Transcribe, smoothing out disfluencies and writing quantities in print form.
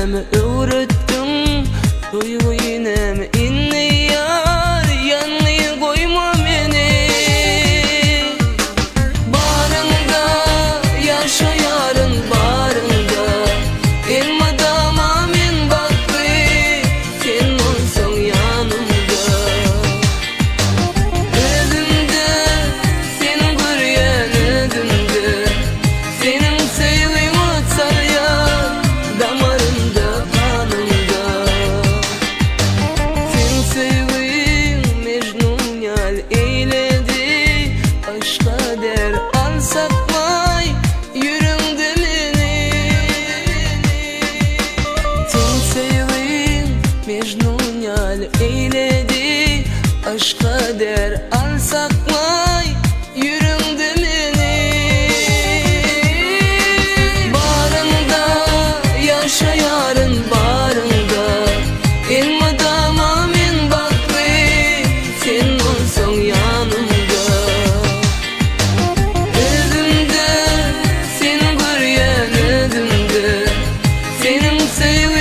mi öğrettin, duygu yine mi inni yar, yanına koyma beni. Barında yaşa yarın barında, elmadan amin baktı, sen olsun yanımda. Özümde senin görüyen özümde, senin sevgin atsar ya damarımda kanımda. Sen sevgin Mecnun yal eyledi, aşka der ansakmay yüreğimde beni. Sen sevgin Mecnun yal eyledi, aşka der ansakmay yüreğimde beni. Barında yaşa yarın barında, elmadan amin baktı, sen olsun yanımda. Özümde senin görüyen özümde, senin sevgin